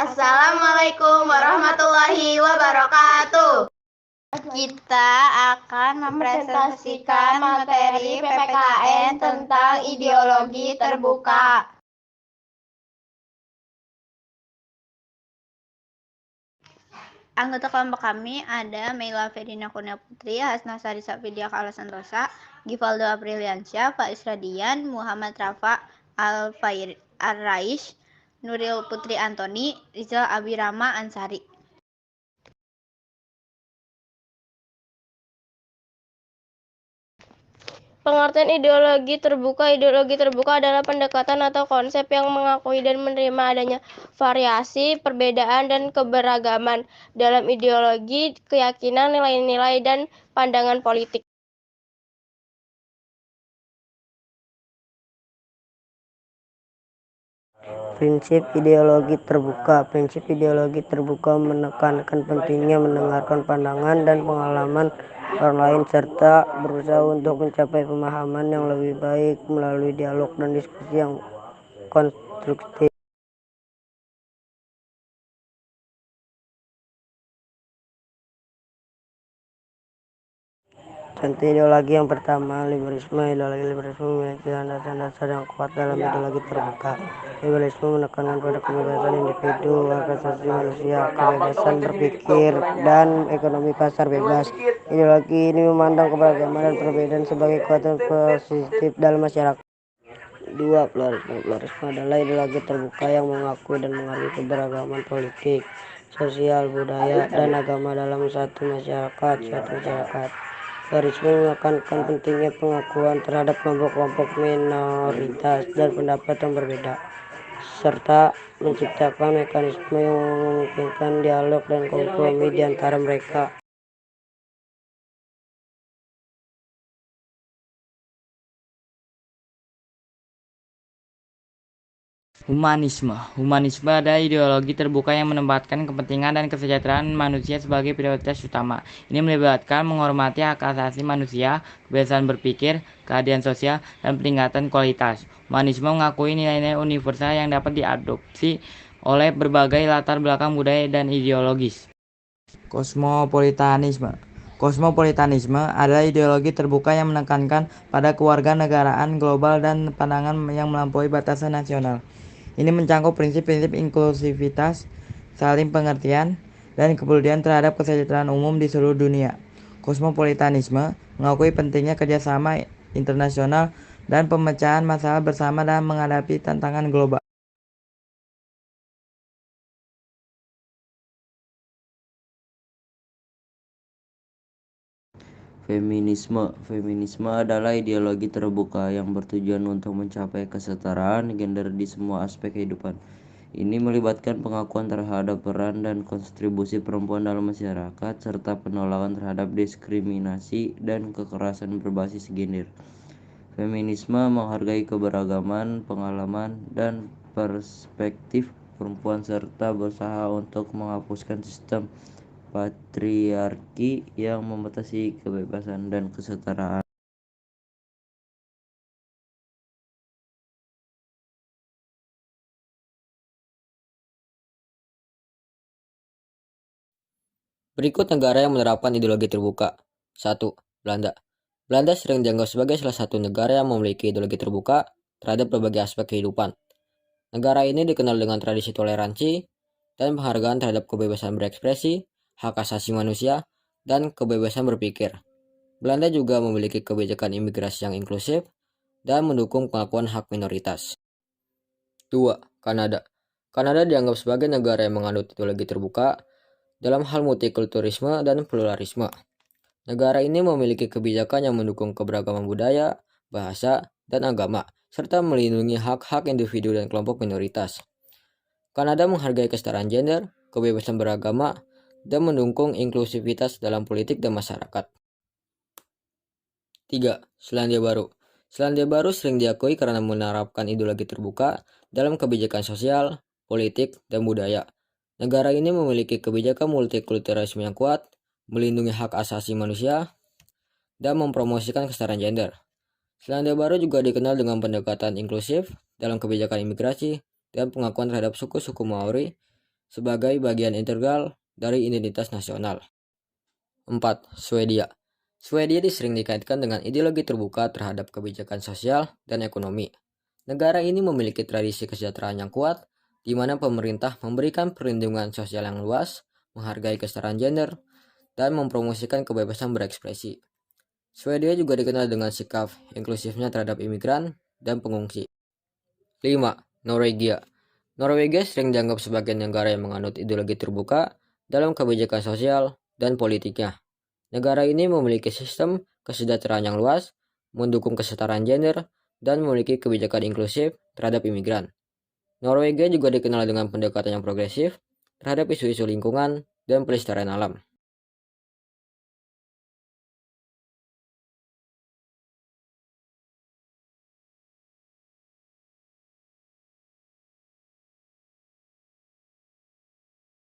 Assalamualaikum warahmatullahi wabarakatuh. Kita akan mempresentasikan materi PPKN tentang ideologi terbuka. Anggota kelompok kami ada Meila Ferdina Kurnia Putri, Hasna Sari Safidia Kala Santosa, Givaldo Apriliansyah, Faiz Radian, Muhammad Rafa Al-Rais, Nuril Putri Antoni, Rizal Abirama Ansari. Pengertian ideologi terbuka. Ideologi terbuka adalah pendekatan atau konsep yang mengakui dan menerima adanya variasi, perbedaan, dan keberagaman dalam ideologi, keyakinan, nilai-nilai, dan pandangan politik. Prinsip ideologi terbuka. Prinsip ideologi terbuka menekankan pentingnya mendengarkan pandangan dan pengalaman orang lain serta berusaha untuk mencapai pemahaman yang lebih baik melalui dialog dan diskusi yang konstruktif. Contoh ideologi yang pertama, liberalisme. Ideologi liberalisme memiliki landasan-dasar yang kuat dalam ideologi terbuka. Liberalisme menekankan pada kebebasan individu, hak asasi manusia, kebebasan berpikir, dan ekonomi pasar bebas. Ideologi ini memandang keberagaman dan perbedaan sebagai kekuatan positif dalam masyarakat. 2. Pluralisme. Pluralisme adalah ideologi terbuka yang mengakui dan menghargai keberagaman politik, sosial, budaya, dan agama dalam suatu masyarakat. Pluralisme menekankan pentingnya pengakuan terhadap kelompok-kelompok minoritas dan pendapat yang berbeda, serta menciptakan mekanisme yang memungkinkan dialog dan kompromi di antara mereka. Humanisme. Humanisme adalah ideologi terbuka yang menempatkan kepentingan dan kesejahteraan manusia sebagai prioritas utama. Ini melibatkan menghormati hak asasi manusia, kebebasan berpikir, keadilan sosial, dan peningkatan kualitas. Humanisme mengakui nilai-nilai universal yang dapat diadopsi oleh berbagai latar belakang budaya dan ideologis. Kosmopolitanisme. Kosmopolitanisme adalah ideologi terbuka yang menekankan pada kewarganegaraan global dan pandangan yang melampaui batasan nasional. Ini mencakup prinsip-prinsip inklusivitas, saling pengertian, dan kepedulian terhadap kesejahteraan umum di seluruh dunia. Kosmopolitanisme mengakui pentingnya kerjasama internasional dan pemecahan masalah bersama dalam menghadapi tantangan global. Feminisme. Feminisme adalah ideologi terbuka yang bertujuan untuk mencapai kesetaraan gender di semua aspek kehidupan. Ini melibatkan pengakuan terhadap peran dan kontribusi perempuan dalam masyarakat serta penolakan terhadap diskriminasi dan kekerasan berbasis gender. Feminisme menghargai keberagaman pengalaman dan perspektif perempuan serta berusaha untuk menghapuskan sistem patriarki yang membatasi kebebasan dan kesetaraan. Berikut negara yang menerapkan ideologi terbuka. 1. Belanda. Belanda sering dianggap sebagai salah satu negara yang memiliki ideologi terbuka terhadap berbagai aspek kehidupan. Negara ini dikenal dengan tradisi toleransi dan penghargaan terhadap kebebasan berekspresi, hak asasi manusia, dan kebebasan berpikir. Belanda juga memiliki kebijakan imigrasi yang inklusif dan mendukung pengakuan hak minoritas. 2. Kanada. Kanada dianggap sebagai negara yang menganut ideologi terbuka dalam hal multikulturalisme dan pluralisme. Negara ini memiliki kebijakan yang mendukung keberagaman budaya, bahasa, dan agama, serta melindungi hak-hak individu dan kelompok minoritas. Kanada menghargai kesetaraan gender, kebebasan beragama, dan mendukung inklusivitas dalam politik dan masyarakat. 3. Selandia Baru. Selandia Baru sering diakui karena menerapkan ideologi terbuka dalam kebijakan sosial, politik, dan budaya. Negara ini memiliki kebijakan multikulturalisme yang kuat, melindungi hak asasi manusia, dan mempromosikan kesetaraan gender. Selandia Baru juga dikenal dengan pendekatan inklusif dalam kebijakan imigrasi dan pengakuan terhadap suku-suku Maori, sebagai bagian integral dari identitas nasional. 4. Swedia. Swedia sering dikaitkan dengan ideologi terbuka terhadap kebijakan sosial dan ekonomi. Negara ini memiliki tradisi kesejahteraan yang kuat, di mana pemerintah memberikan perlindungan sosial yang luas, menghargai kesetaraan gender, dan mempromosikan kebebasan berekspresi. Swedia juga dikenal dengan sikap inklusifnya terhadap imigran dan pengungsi. 5. Norwegia. Norwegia sering dianggap sebagai negara yang menganut ideologi terbuka dalam kebijakan sosial dan politiknya. Negara ini memiliki sistem kesejahteraan yang luas, mendukung kesetaraan gender, dan memiliki kebijakan inklusif terhadap imigran. Norwegia juga dikenal dengan pendekatan yang progresif terhadap isu-isu lingkungan dan pelestarian alam.